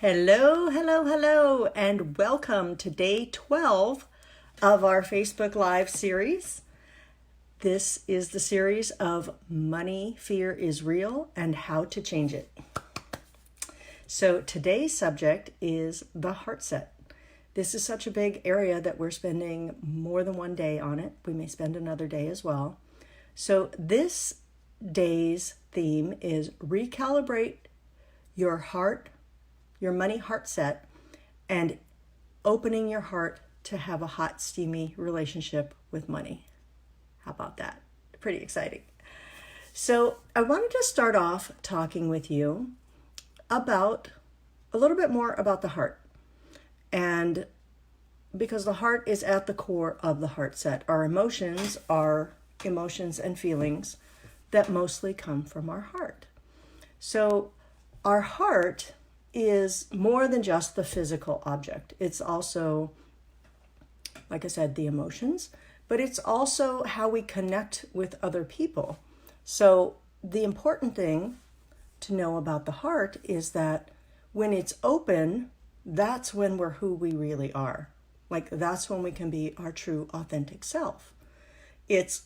Hello, hello, hello, and welcome to day 12 of our Facebook Live series. This is the series of Money Fear is Real and How to Change It. So today's subject is the heart set. This is such a big area that we're spending more than one day on it. We may spend another day as well. So this day's theme is recalibrate your heart, your money heart set, and opening your heart to have a hot, steamy relationship with money. How about that? Pretty exciting. So I wanted to start off talking with you about a little bit more about the heart. And because the heart is at the core of the heart set, our emotions are emotions and feelings that mostly come from our heart. So our heart is more than just the physical object. It's also, like I said, the emotions, but it's also how we connect with other people. So the important thing to know about the heart is that when it's open, that's when we're who we really are. Like that's when we can be our true, authentic self. It's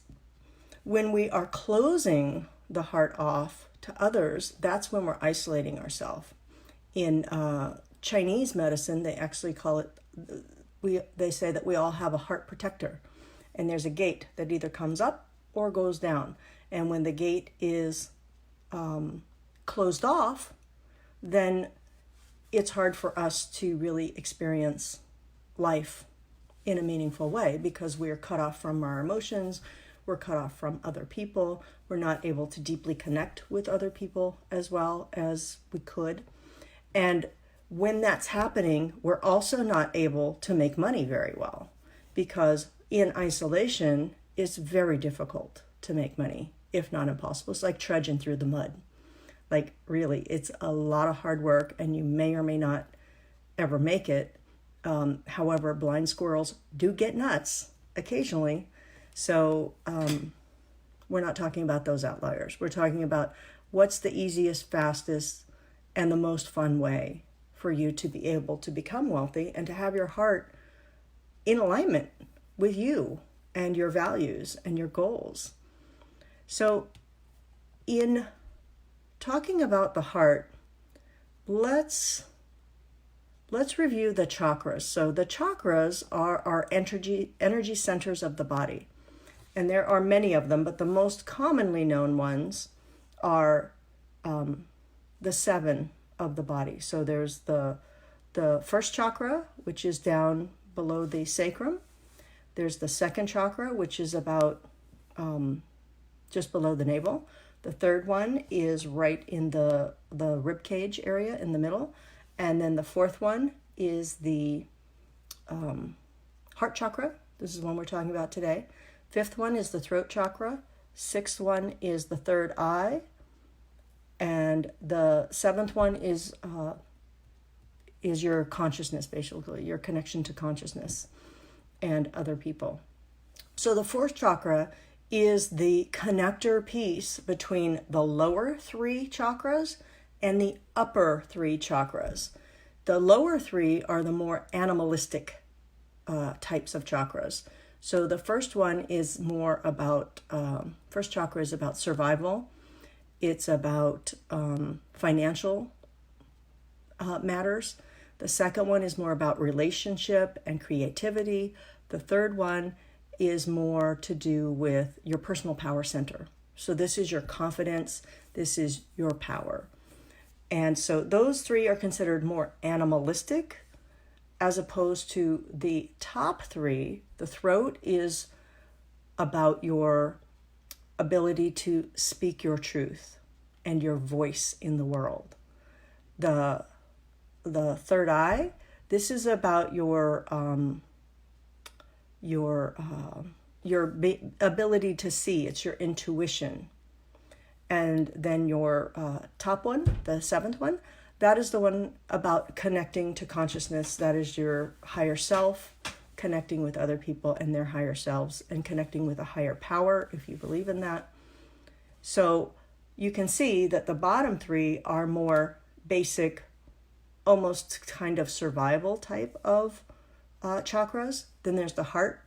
when we are closing the heart off to others, that's when we're isolating ourselves. In Chinese medicine, they actually call it, they say that we all have a heart protector. And there's a gate that either comes up or goes down. And when the gate is closed off, then it's hard for us to really experience life in a meaningful way because we're cut off from our emotions, we're cut off from other people, we're not able to deeply connect with other people as well as we could. And when that's happening, we're also not able to make money very well because in isolation, it's very difficult to make money, if not impossible. It's like trudging through the mud. Like really, it's a lot of hard work and you may or may not ever make it. However, blind squirrels do get nuts occasionally. So we're not talking about those outliers. We're talking about what's the easiest, fastest, and the most fun way for you to be able to become wealthy and to have your heart in alignment with you and your values and your goals. So in talking about the heart, let's review the chakras. So the chakras are our energy centers of the body. And there are many of them, but the most commonly known ones are the 7 of the body. So there's the first chakra, which is down below the sacrum. There's the second chakra, which is about just below the navel. The third one is right in the rib cage area in the middle. And then the fourth one is the heart chakra. This is one we're talking about today. Fifth one is the throat chakra. Sixth one is the third eye. And the 7th one is your consciousness, basically, your connection to consciousness and other people. So the fourth chakra is the connector piece between the lower 3 chakras and the upper 3 chakras. The lower 3 are the more animalistic types of chakras. So the first one is more about, first chakra is about survival. It's about financial matters. The second one is more about relationship and creativity. The third one is more to do with your personal power center. So this is your confidence. This is your power. And so those 3 are considered more animalistic as opposed to the top 3. The throat is about your ability to speak your truth and your voice in the world. The third eye, this is about your ability to see. It's your intuition. And then your top one, the 7th one, that is the one about connecting to consciousness. That is your higher self, connecting with other people and their higher selves, and connecting with a higher power, if you believe in that. So you can see that the bottom 3 are more basic almost kind of survival type of chakras. Then there's the heart.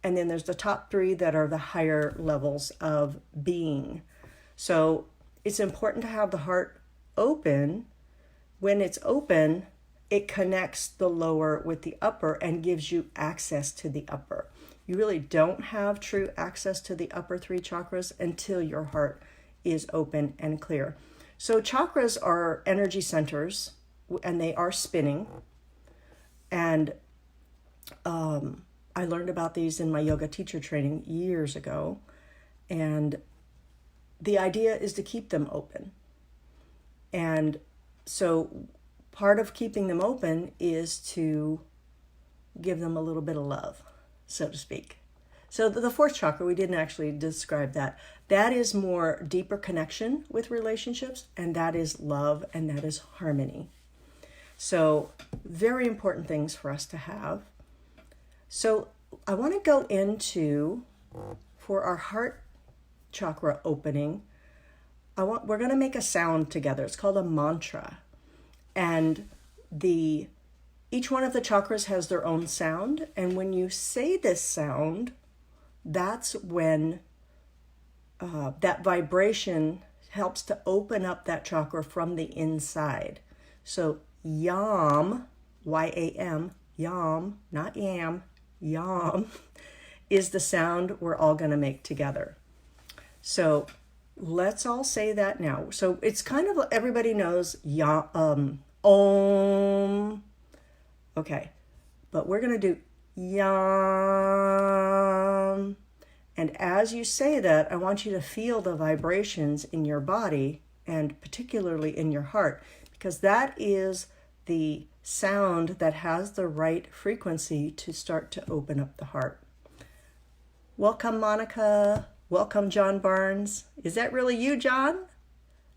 And then there's the top three that are the higher levels of being. So it's important to have the heart open. When it's open, it connects the lower with the upper and gives you access to the upper. You really don't have true access to the upper three chakras until your heart is open and clear. So chakras are energy centers, and they are spinning. And I learned about these in my yoga teacher training years ago. And the idea is to keep them open. And so part of keeping them open is to give them a little bit of love, so to speak. So the fourth chakra, we didn't actually describe that. That is more deeper connection with relationships, and that is love, and that is harmony. So very important things for us to have. So I want to go into, for our heart chakra opening, we're going to make a sound together. It's called a mantra. And each one of the chakras has their own sound. And when you say this sound, that's when that vibration helps to open up that chakra from the inside. So yam, Y-A-M, yam, not yam, yam, is the sound we're all going to make together. So let's all say that now. So it's kind of, everybody knows om. Okay, but we're going to do yam. And as you say that, I want you to feel the vibrations in your body, and particularly in your heart, because that is the sound that has the right frequency to start to open up the heart. Welcome, Monica. Welcome, John Barnes. Is that really you, John?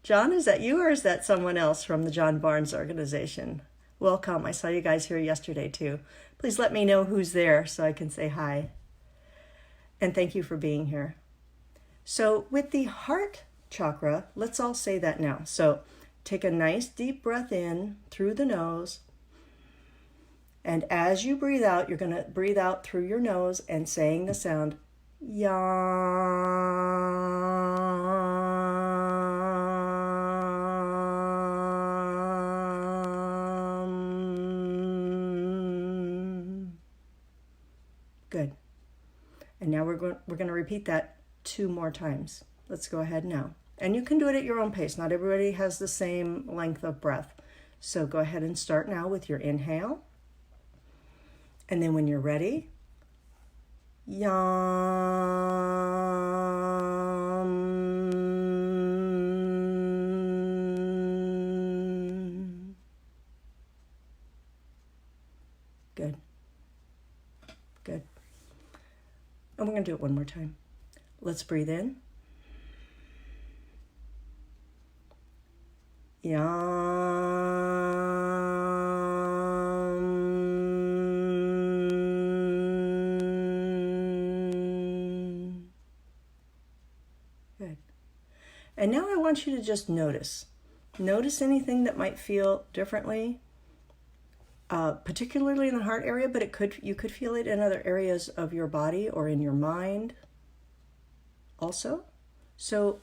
John, is that you, or is that someone else from the John Barnes organization? Welcome. I saw you guys here yesterday too. Please let me know who's there so I can say hi. And thank you for being here. So with the heart chakra, let's all say that now. So take a nice deep breath in through the nose. And as you breathe out, you're going to breathe out through your nose and saying the sound yam. Good. And now we're going to repeat that 2 more times. Let's go ahead now. And you can do it at your own pace. Not everybody has the same length of breath. So go ahead and start now with your inhale. And then when you're ready, yam. Good. Good. And we're going to do it one more time. Let's breathe in. Yam. Good. And now I want you to just notice. Notice anything that might feel differently, particularly in the heart area, but you could feel it in other areas of your body or in your mind also. So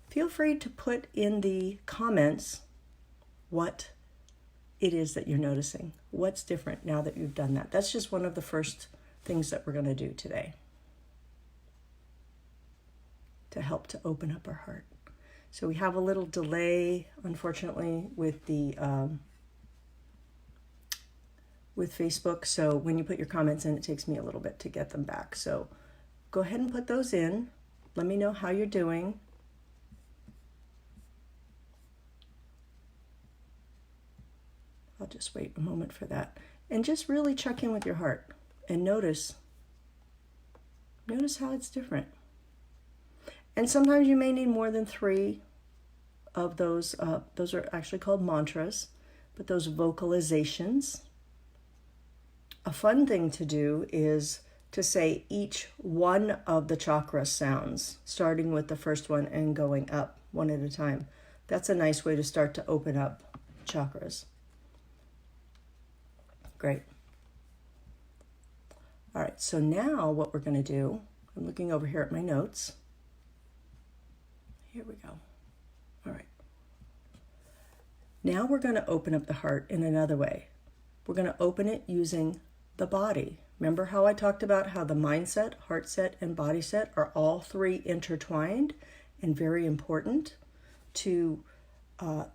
feel free to put in the comments what it is that you're noticing. What's different now that you've done that? That's just one of the first things that we're going to do today to help to open up our heart. So we have a little delay, unfortunately, with the with Facebook. So when you put your comments in, it takes me a little bit to get them back. So go ahead and put those in. Let me know how you're doing. I'll just wait a moment for that. And just really check in with your heart and notice how it's different. And sometimes you may need more than 3 of those. Those are actually called mantras, but those vocalizations. A fun thing to do is to say each one of the chakra sounds, starting with the first one and going up one at a time. That's a nice way to start to open up chakras. Great. All right, so now what we're going to do, I'm looking over here at my notes. Here we go. All right. Now we're going to open up the heart in another way. We're going to open it using the body. Remember how I talked about how the mindset, heart set, and body set are all three intertwined and very important to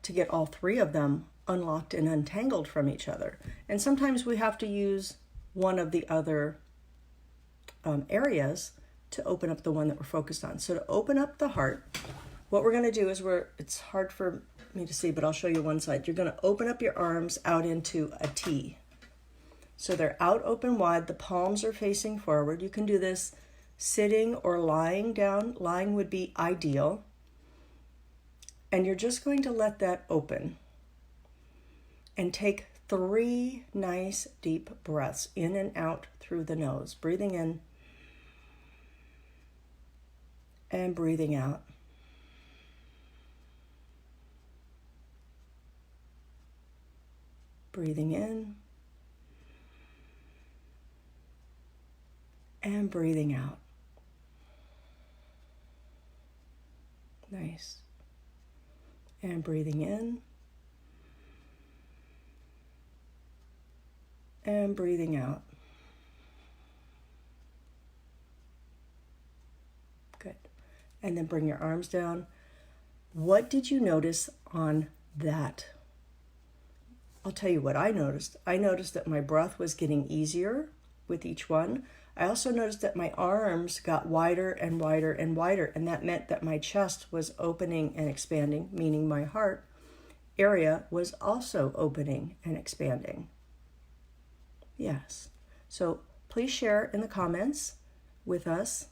get all three of them unlocked and untangled from each other. And sometimes we have to use one of the other areas to open up the one that we're focused on. So to open up the heart, what we're going to do is it's hard for me to see, but I'll show you one side. You're going to open up your arms out into a T. So they're out open wide. The palms are facing forward. You can do this sitting or lying down. Lying would be ideal. And you're just going to let that open. And take 3 nice deep breaths in and out through the nose. Breathing in and breathing out. Breathing in and breathing out. Nice. And breathing in and breathing out. Good. And then bring your arms down. What did you notice on that? I'll tell you what I noticed. I noticed that my breath was getting easier with each one. I also noticed that my arms got wider and wider and wider, and that meant that my chest was opening and expanding, meaning my heart area was also opening and expanding. Yes. So please share in the comments with us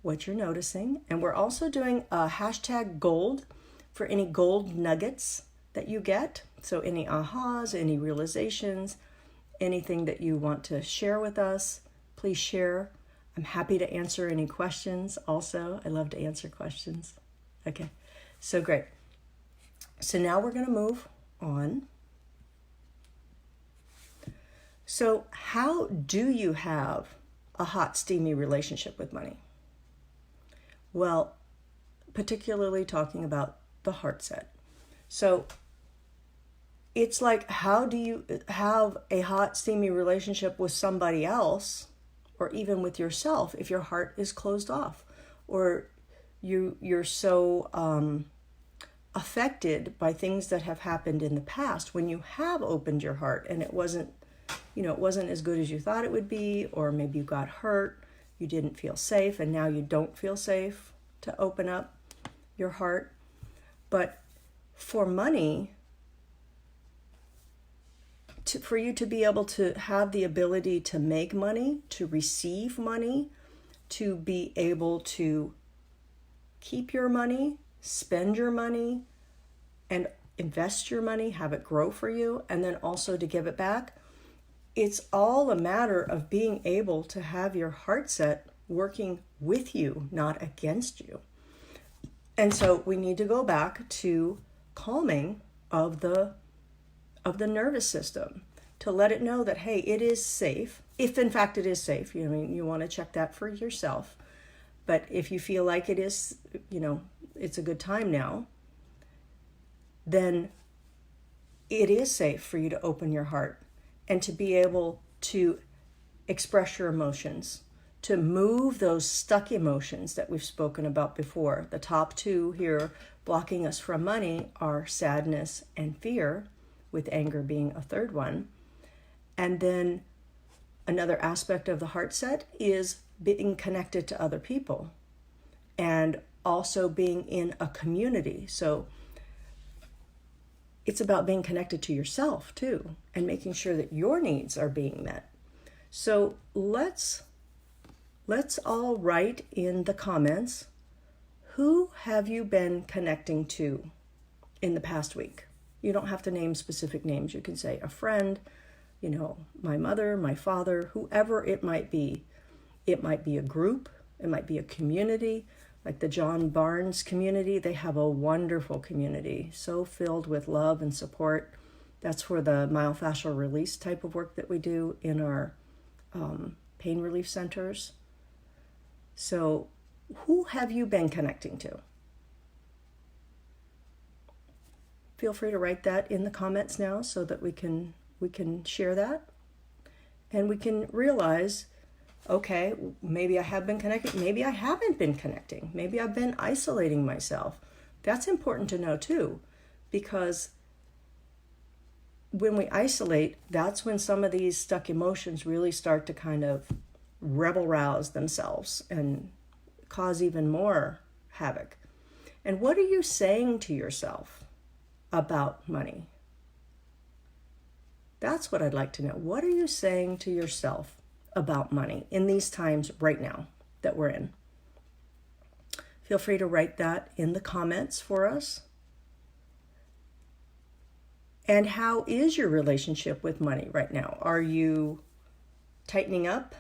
what you're noticing. And we're also doing a hashtag gold for any gold nuggets that you get. So any ahas, any realizations, anything that you want to share with us, please share. I'm happy to answer any questions also. I love to answer questions. Okay, so great. So now we're going to move on. So how do you have a hot, steamy relationship with money? Well, particularly talking about the heart set. So it's like, how do you have a hot, steamy relationship with somebody else, or even with yourself, if your heart is closed off, or you're so affected by things that have happened in the past when you have opened your heart and it wasn't as good as you thought it would be, or maybe you got hurt, you didn't feel safe, and now you don't feel safe to open up your heart. But for money, for you to be able to have the ability to make money, to receive money, to be able to keep your money, spend your money, and invest your money, have it grow for you, and then also to give it back, it's all a matter of being able to have your heart set working with you, not against you. And so we need to go back to calming of the nervous system, to let it know that, hey, it is safe. If in fact it is safe, you want to check that for yourself. But if you feel like it is, it's a good time now, then it is safe for you to open your heart and to be able to express your emotions, to move those stuck emotions that we've spoken about before. The top two here blocking us from money are sadness and fear, with anger being a third one. And then another aspect of the heart set is being connected to other people and also being in a community. So it's about being connected to yourself too, and making sure that your needs are being met. So let's all write in the comments, who have you been connecting to in the past week? You don't have to name specific names. You can say a friend, my mother, my father, whoever it might be. It might be a group. It might be a community, like the John Barnes community. They have a wonderful community, so filled with love and support. That's for the myofascial release type of work that we do in our pain relief centers. So who have you been connecting to? Feel free to write that in the comments now so that we can share that. And we can realize, okay, maybe I have been connecting, maybe I haven't been connecting, maybe I've been isolating myself. That's important to know too, because when we isolate, that's when some of these stuck emotions really start to kind of rebel rouse themselves and cause even more havoc. And what are you saying to yourself about money? That's what I'd like to know. What are you saying to yourself about money in these times right now that we're in? Feel free to write that in the comments for us. And how is your relationship with money right now? Are you tightening up?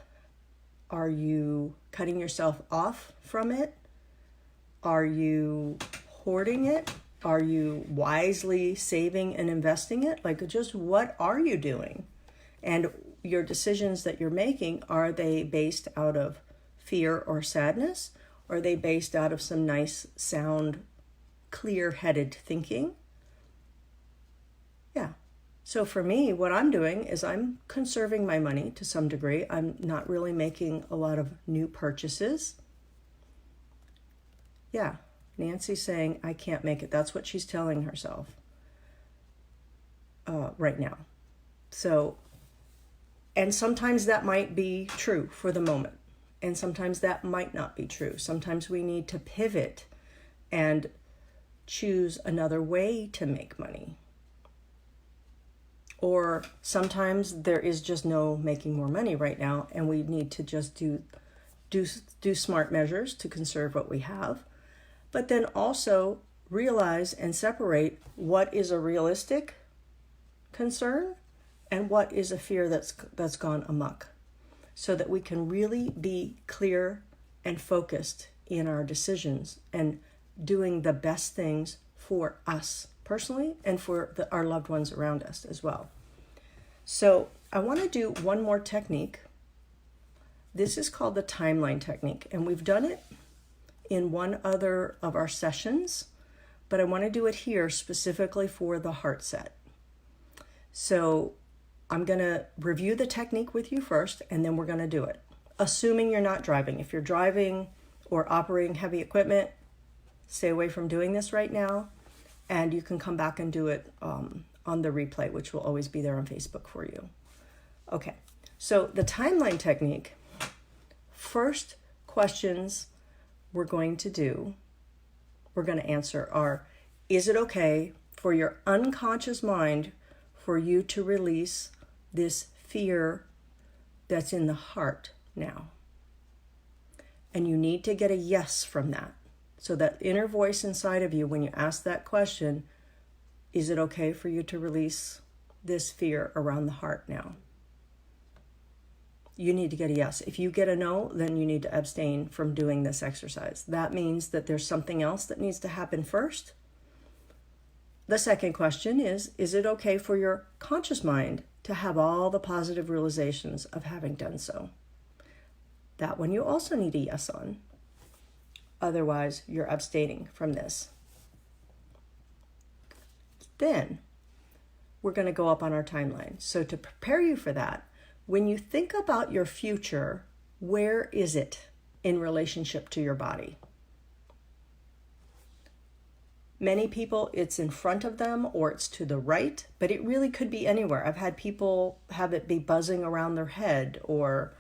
Are you cutting yourself off from it? Are you hoarding it? Are you wisely saving and investing it? Like, just what are you doing? And your decisions that you're making, are they based out of fear or sadness? Or are they based out of some nice, sound, clear-headed thinking? Yeah. So for me, what I'm doing is I'm conserving my money to some degree. I'm not really making a lot of new purchases. Yeah. Nancy's saying, I can't make it. That's what she's telling herself right now. So, and sometimes that might be true for the moment. And sometimes that might not be true. Sometimes we need to pivot and choose another way to make money. Or sometimes there is just no making more money right now, and we need to just do smart measures to conserve what we have. But then also realize and separate what is a realistic concern and what is a fear that's gone amok, so that we can really be clear and focused in our decisions and doing the best things for us personally and for our loved ones around us as well. So I want to do one more technique. This is called the timeline technique, and we've done it in one other of our sessions, but I want to do it here specifically for the heart set. So I'm going to review the technique with you first, and then we're going to do it, assuming you're not driving. If you're driving or operating heavy equipment, stay away from doing this right now, and you can come back and do it on the replay, which will always be there on Facebook for you. Okay, so the timeline technique, first questions we're going to answer are, is it okay for your unconscious mind for you to release this fear that's in the heart now? And you need to get a yes from that. So that inner voice inside of you, when you ask that question, is it okay for you to release this fear around the heart now? You need to get a yes. If you get a no, then you need to abstain from doing this exercise. That means that there's something else that needs to happen first. The second question is it okay for your conscious mind to have all the positive realizations of having done so? That one you also need a yes on. Otherwise, you're abstaining from this. Then we're going to go up on our timeline. So to prepare you for that, when you think about your future, where is it in relationship to your body? Many people, it's in front of them or it's to the right, but it really could be anywhere. I've had people have it be buzzing around their head or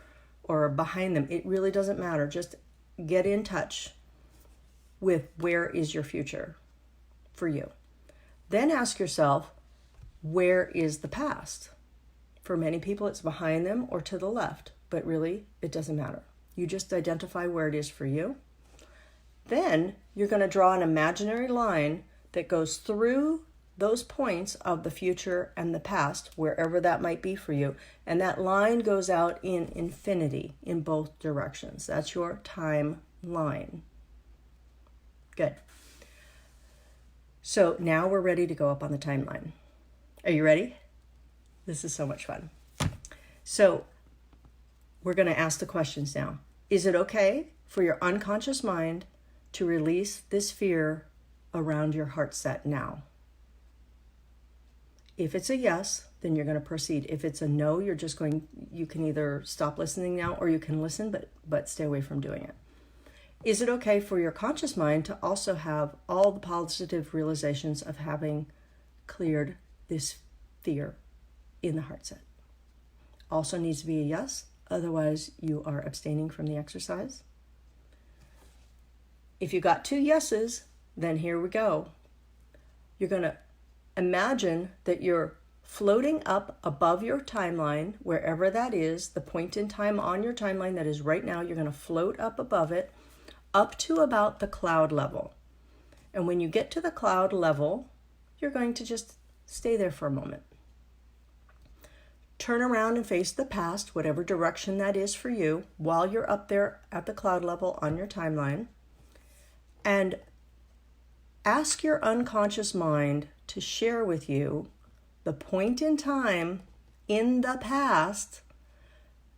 behind them. It really doesn't matter. Just get in touch with where is your future for you. Then ask yourself, where is the past? For many people, it's behind them or to the left, but really, it doesn't matter. You just identify where it is for you. Then you're going to draw an imaginary line that goes through those points of the future and the past, wherever that might be for you. And that line goes out in infinity in both directions. That's your timeline. Good. So now we're ready to go up on the timeline. Are you ready? This is so much fun. So we're going to ask the questions now. Is it okay for your unconscious mind to release this fear around your heart set now? If it's a yes, then you're going to proceed. If it's a no, you can either stop listening now or you can listen, but stay away from doing it. Is it okay for your conscious mind to also have all the positive realizations of having cleared this fear in the heart set? Also needs to be a yes, otherwise you are abstaining from the exercise. If you got 2 yeses, then here we go. You're going to imagine that you're floating up above your timeline, wherever that is, the point in time on your timeline that is right now. You're going to float up above it, up to about the cloud level. And when you get to the cloud level, you're going to just stay there for a moment. Turn around and face the past, whatever direction that is for you, while you're up there at the cloud level on your timeline. And ask your unconscious mind to share with you the point in time in the past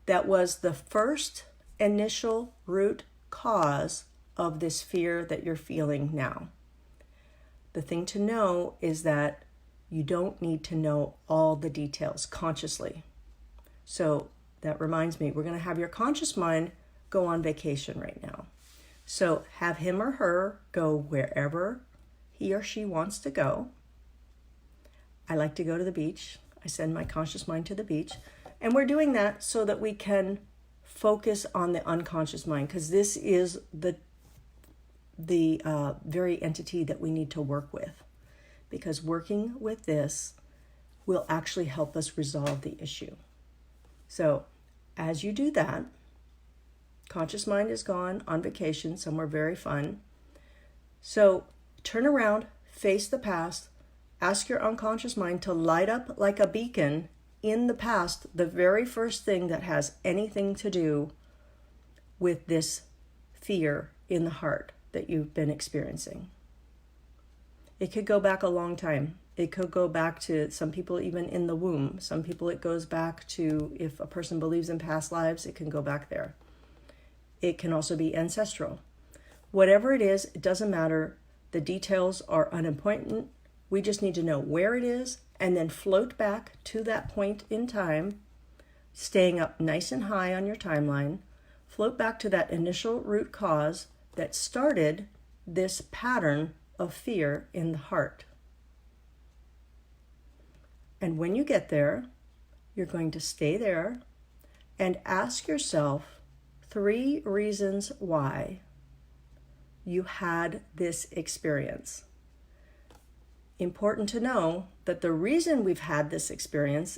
that was the first initial root cause of this fear that you're feeling now. The thing to know is that you don't need to know all the details consciously. So that reminds me, we're going to have your conscious mind go on vacation right now. So have him or her go wherever he or she wants to go. I like to go to the beach. I send my conscious mind to the beach. And we're doing that so that we can focus on the unconscious mind, because this is the very entity that we need to work with. Because working with this will actually help us resolve the issue. So as you do that, conscious mind is gone on vacation, somewhere very fun. So turn around, face the past, ask your unconscious mind to light up like a beacon in the past, the very first thing that has anything to do with this fear in the heart that you've been experiencing. It could go back a long time. It could go back to some people even in the womb. Some people it goes back to, if a person believes in past lives, it can go back there. It can also be ancestral. Whatever it is, it doesn't matter. The details are unimportant. We just need to know where it is and then float back to that point in time, staying up nice and high on your timeline. Float back to that initial root cause that started this pattern of fear in the heart. And when you get there, you're going to stay there and ask yourself 3 reasons why you had this experience. Important to know that the reason we've had this experience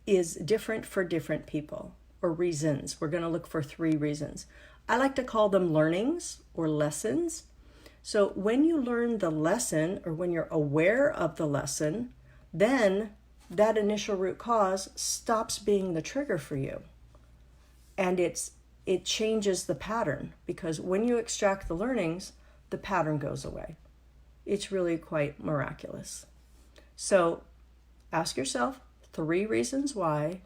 is different for different people, or reasons. We're going to look for 3 reasons. I like to call them learnings or lessons. So when you learn the lesson, or when you're aware of the lesson, then that initial root cause stops being the trigger for you. And it changes the pattern, because when you extract the learnings, the pattern goes away. It's really quite miraculous. So ask yourself 3 reasons why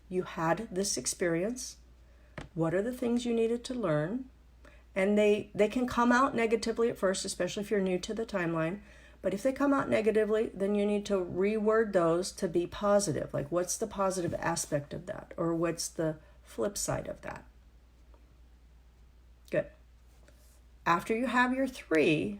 you had this experience. What are the things you needed to learn? And they can come out negatively at first, especially if you're new to the timeline. But if they come out negatively, then you need to reword those to be positive. Like, what's the positive aspect of that? Or what's the flip side of that? Good. After you have your 3,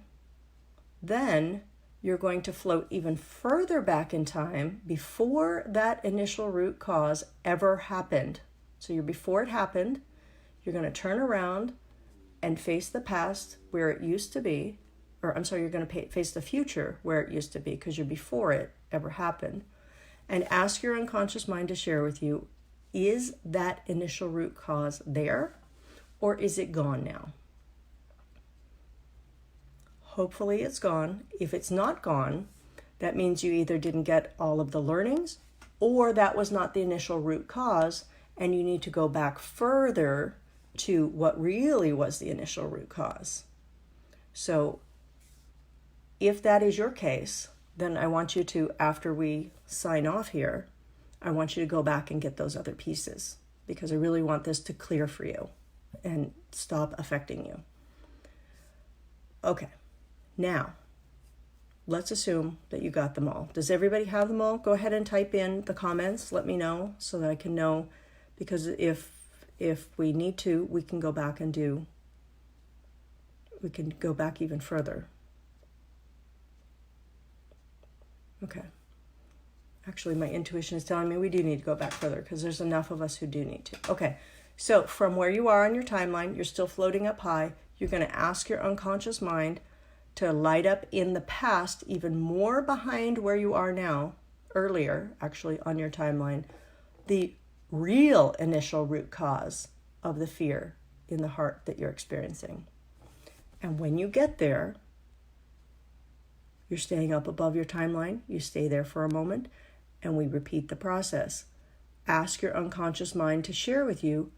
then you're going to float even further back in time before that initial root cause ever happened. So you're before it happened, you're going to turn around and face the past where it used to be, you're going to face the future where it used to be, because you're before it ever happened, and ask your unconscious mind to share with you, is that initial root cause there, or is it gone now? Hopefully it's gone. If it's not gone, that means you either didn't get all of the learnings, or that was not the initial root cause, and you need to go back further to what really was the initial root cause. So if that is your case, then I want you to, after we sign off here, I want you to go back and get those other pieces, because I really want this to clear for you and stop affecting you. Okay, now let's assume that you got them all. Does everybody have them all? Go ahead and type in the comments. Let me know so that I can know, because if we need to, we can go back and we can go back even further. Okay. Actually, my intuition is telling me we do need to go back further, because there's enough of us who do need to. Okay, so from where you are on your timeline, you're still floating up high. You're going to ask your unconscious mind to light up in the past, even more behind where you are now, earlier, actually, on your timeline, the real initial root cause of the fear in the heart that you're experiencing. And when you get there, you're staying up above your timeline. You stay there for a moment, and we repeat the process. Ask your unconscious mind to share with you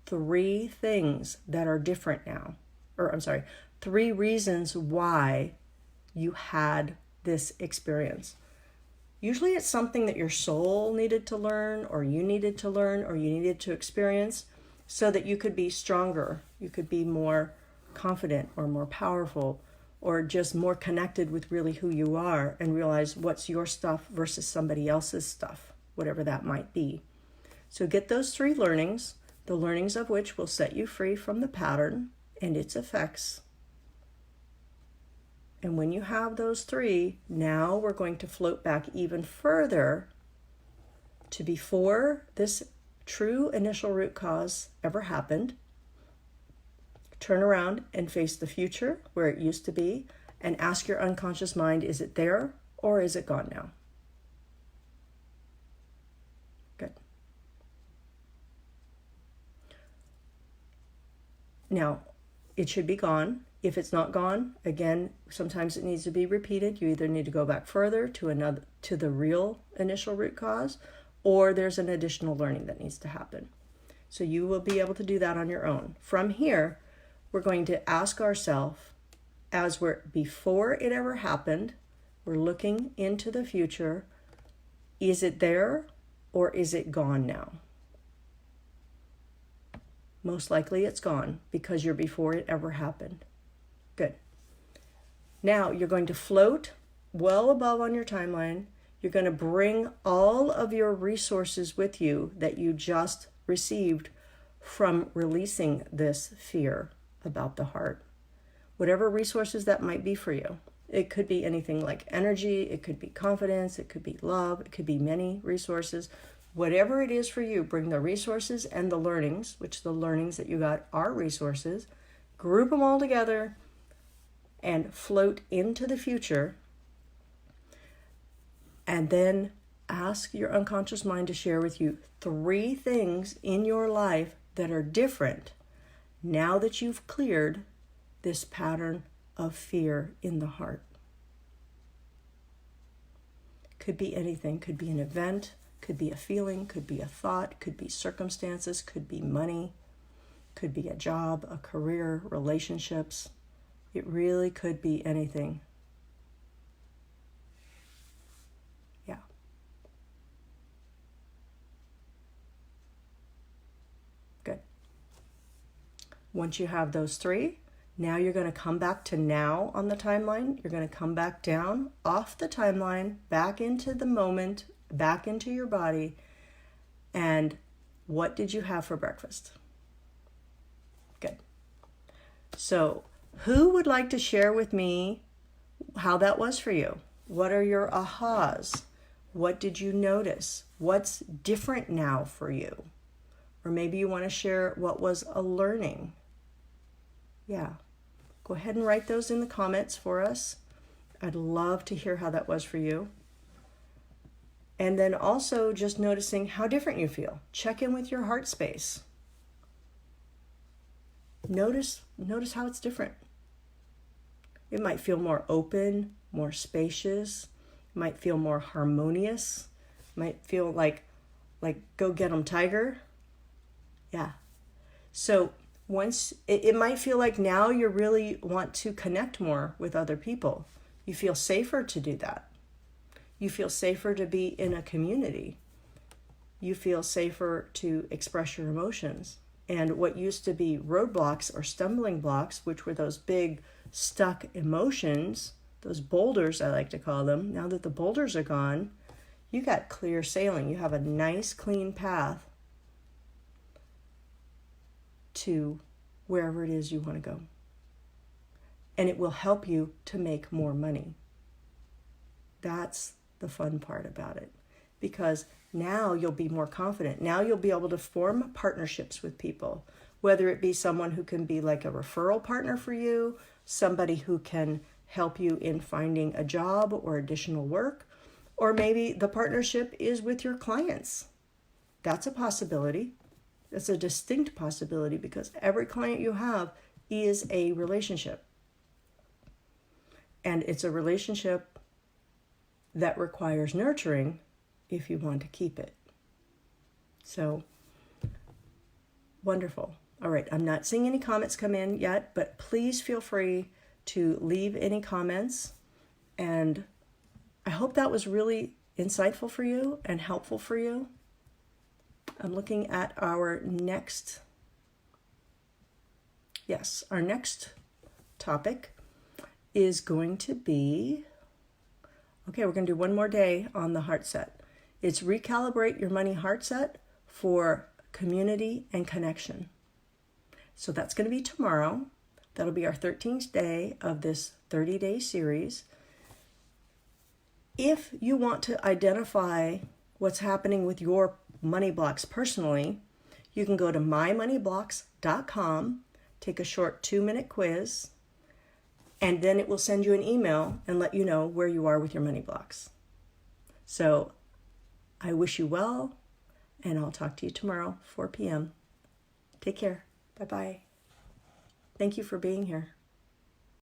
3 things that are different now. Or, I'm sorry, 3 reasons why you had this experience. Usually it's something that your soul needed to learn, or you needed to learn, or you needed to experience, so that you could be stronger, you could be more confident or more powerful, or just more connected with really who you are, and realize what's your stuff versus somebody else's stuff, whatever that might be. So get those 3 learnings, the learnings of which will set you free from the pattern and its effects. And when you have those 3, now we're going to float back even further to before this true initial root cause ever happened. Turn around and face the future where it used to be, and ask your unconscious mind, is it there or is it gone now? Good. Now, it should be gone. If it's not gone, again, sometimes it needs to be repeated. You either need to go back further to the real initial root cause, or there's an additional learning that needs to happen. So you will be able to do that on your own. From here, we're going to ask ourselves, as we're before it ever happened, we're looking into the future, is it there or is it gone now? Most likely it's gone, because you're before it ever happened. Good. Now you're going to float well above on your timeline. You're going to bring all of your resources with you that you just received from releasing this fear about the heart. Whatever resources that might be for you. It could be anything like energy, it could be confidence, it could be love, it could be many resources. Whatever it is for you, bring the resources and the learnings, which the learnings that you got are resources, group them all together and float into the future, and then ask your unconscious mind to share with you 3 things in your life that are different now that you've cleared this pattern of fear in the heart. Could be anything, could be an event, could be a feeling, could be a thought, could be circumstances, could be money, could be a job, a career, relationships. It really could be anything. Yeah. Good. Once you have those 3, now you're going to come back to now on the timeline. You're going to come back down off the timeline, back into the moment, back into your body. And what did you have for breakfast? Good. So, who would like to share with me how that was for you? What are your ahas? What did you notice? What's different now for you? Or maybe you want to share what was a learning. Yeah. Go ahead and write those in the comments for us. I'd love to hear how that was for you. And then also just noticing how different you feel. Check in with your heart space. Notice how it's different. It might feel more open, more spacious. It might feel more harmonious. It might feel like go get 'em, tiger. Yeah. So once it might feel like now you really want to connect more with other people. You feel safer to do that. You feel safer to be in a community. You feel safer to express your emotions. And what used to be roadblocks or stumbling blocks, which were those big stuck emotions, those boulders I like to call them, now that the boulders are gone, you got clear sailing. You have a nice clean path to wherever it is you want to go. And it will help you to make more money. That's the fun part about it, because now you'll be more confident. Now you'll be able to form partnerships with people, whether it be someone who can be like a referral partner for you, somebody who can help you in finding a job or additional work, or maybe the partnership is with your clients. That's a possibility. It's a distinct possibility, because every client you have is a relationship. And it's a relationship that requires nurturing if you want to keep it. So, wonderful. All right, I'm not seeing any comments come in yet, but please feel free to leave any comments. And I hope that was really insightful for you and helpful for you. I'm looking at our next topic is going to be, okay, we're going to do one more day on the heart set. It's recalibrate your money heart set for community and connection. So that's going to be tomorrow. That'll be our 13th day of this 30-day series. If you want to identify what's happening with your money blocks personally, you can go to mymoneyblocks.com, take a short 2-minute quiz, and then it will send you an email and let you know where you are with your money blocks. So I wish you well, and I'll talk to you tomorrow, 4 p.m. Take care. Bye-bye. Thank you for being here.